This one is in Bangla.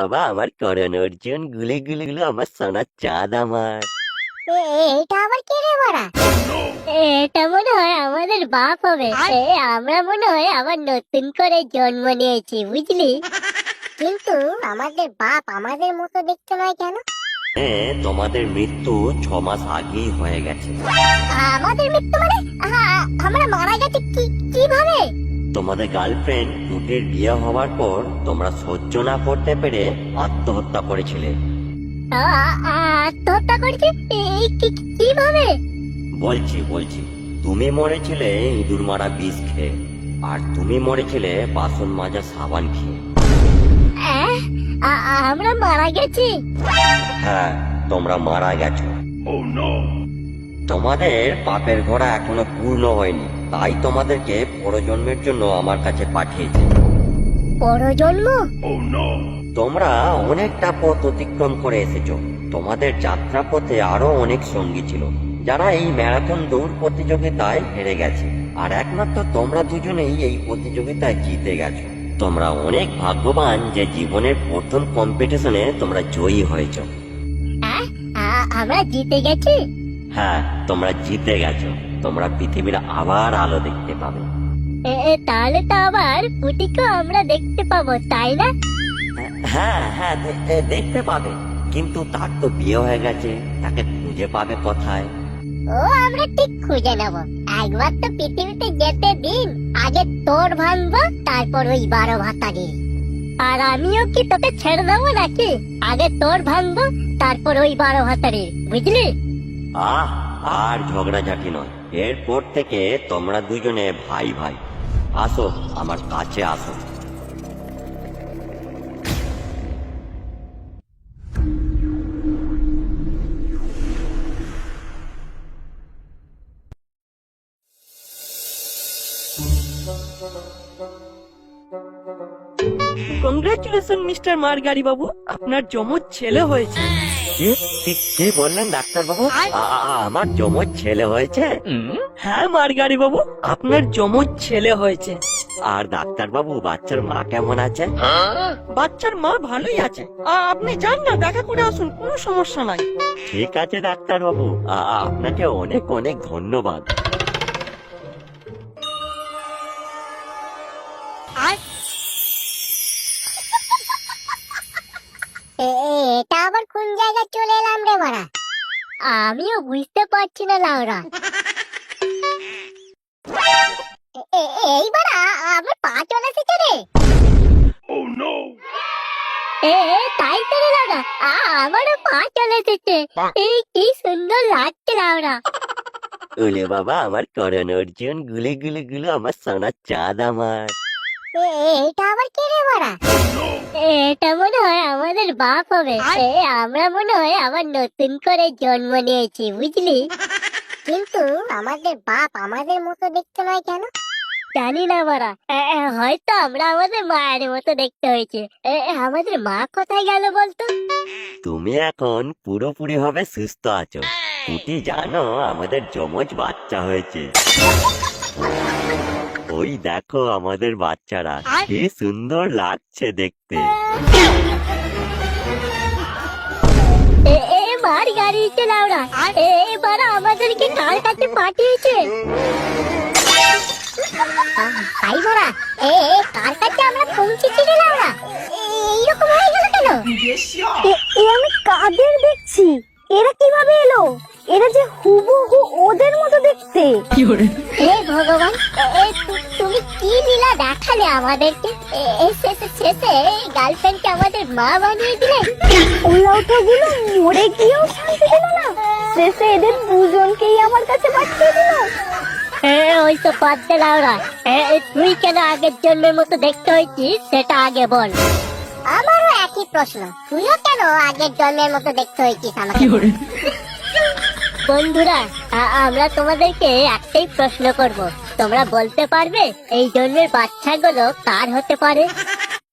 বাবা আমার করণ অর্জুন গুলি গুলি গুলো আমার সোনার চাঁদ আমার। এটা আবার কে রে বাড়া? এটা মনে হয় আমাদের বাপ হবে। আমরা মনে হয় আবার নতুন করে জন্ম নিয়েছি, বুঝলি? কিন্তু আমাদের বাপ আমাদের মতো দেখতে নয় কেন? হ্যাঁ, তোমাদের মৃত্যু 6 মাস আগেই হয়ে গেছে। আমাদের মৃত্যু মানে? আমরা মারা গেছি কিভাবে? তোমাদের গার্লফ্রেন্ড দুটির বিয়ে হওয়ার পর তোমরা সহ্য না করতে পেরে আত্মহত্যা করেছিলে। আত্মহত্যা করেছি? কিভাবে? বলছি তুমি মরেছিলে ইঁদুর মারা বিষ খেয়ে, আর তুমি মরেছিলে বাসন মাজা সাবান খেয়ে। আমরা মারা গেছি? হ্যাঁ, তোমরা মারা গেছো। তোমাদের পাপের ঘোড়া এখনো পূর্ণ হয়নি, তাই তোমাদেরকে পরজন্মের জন্য আমার কাছে পাঠিয়েছে। পরজন্ম? তোমরা অনেকটা পথ অতিক্রম করে এসেছো। তোমাদের যাত্রা পথে আরো অনেক সঙ্গী ছিল, যারা এই ম্যারাথন দৌড় প্রতিযোগিতায় হেরে গেছে, আর একমাত্র তোমরা দুজনেই এই প্রতিযোগিতায় জিতে গেছো। তোমরা অনেক ভাগ্যবান যে জীবনের প্রথম কম্পিটিশনে তোমরা জয়ী হয়েছো। আমরা জিতে গেছি? হ্যাঁ, তোমরা জিতে গেছো। তোমরা পৃথিবীর আবার আলো দেখতে পাবে। তাহলে তো আবার পুটিকেও আমরা দেখতে পাবো, তাই না? হ্যাঁ, দেখতে পাবে, কিন্তু তার তো বিয়ে হয়ে গেছে, তাকে খুঁজে পাবে কোথায়? ও আমরা ঠিক খুঁজে নেব। একবার তো পৃথিবীতে যেতে দিন, আগে তোর ভাঙবো, তারপর ওই 12 ভাতারি। আর আমিও কি তোকে ছেড়ে দেবো নাকি? আগে তোর ভাঙবো, তারপর ওই 12 ভাতারি, বুঝলি? আর ঝগড়াঝাটি নয়, এরপর থেকে তোমরা দুজনে ভাই ভাই। আসো আমার কাছে আসো। কংগ্রাচুলেশন মিস্টার মারগারি বাবু, আপনার যমজ ছেলে হয়েছে। কি বললেন ডাক্তার বাবু? আমার যমজ ছেলে হয়েছে? হ্যাঁ মারগারি বাবু, আপনার যমজ ছেলে হয়েছে। আর ডাক্তার বাবু, বাচ্চার মা কেমন আছে? বাচ্চার মা ভালোই আছে। আপনি যান না, দেখা করে আসুন, কোনো সমস্যা নাই। ঠিক আছে ডাক্তার বাবু, আপনাকে অনেক অনেক ধন্যবাদ। এটা আবার কোন জায়গায় চলে এলাম রে বাড়া? আমিও বুঝতে পারছি না লাউরা। এইবার আমার পা চলে এসেছে রে। তাই তো রে লাউরা, আমারও পা চলে এসেছে। এই কি সুন্দর লাগছে লাউরা। ওলে বাবা আমার করণ অর্জুন গুলি গুলি গুলো আমার সোনার চাঁদ আমার। এটা আবার কে রে বাড়া? এটা মনে হয় আমাদের বাপ হবে। আমরা মনে হয় আবার নতুন করে জন্ম নিয়েছি, বুঝলি? কিন্তু আমাদের বাপ আমাদের মতো দেখতে নয় কেন? জানি না বাড়া, হয়তো আমরা আমাদের মায়ের মতো দেখতে হয়েছে। আমাদের মা কোথায় গেল বলতো? তুমি এখন পুরোপুরি ভাবে সুস্থ আছো। তুমি জানো আমাদের যমজ বাচ্চা হয়েছে। ওই দেখো আমাদের বাচ্চারা, কি সুন্দর লাগছে দেখতে। মার গাড়িতে লাউরা, এবার আমাদেরকে কার কাছে পাঠিয়েছে? ভাই ভরা, কার কাছে আমরা পৌঁছেছি রে লাউরা? এইরকম হয়ে গেল কেন? আমি কাদের দেখছি? এরা কিভাবে এলো? এরা যে হুবহু ওদের মতো দেখতে। হে ভগবান, তুমি কি লীলা দেখালে আমাদেরকে? শেষে গার্লফ্রেন্ডকে আমাদের মা বানিয়ে দিলে। ওলাউঠাগুলো মরে গিয়েও শান্তি দিল না, শেষে এদের দুজনকেই আমার কাছে পাঠিয়ে দিল। ওই তো বাদ দে লাউরা, তুই কেন আগের জন্মের মতো দেখতে হয়েছিস সেটা আগে বল। আমারও একই প্রশ্ন, তুইও কেন আগের জন্মের মতো দেখতে হয়েছিস আমাকে? বন্ধুরা, আমরা তোমাদেরকে একটাই প্রশ্ন করব, তোমরা বলতে পারবে এই জন্মের বাচ্চাগুলো কার হতে পারে?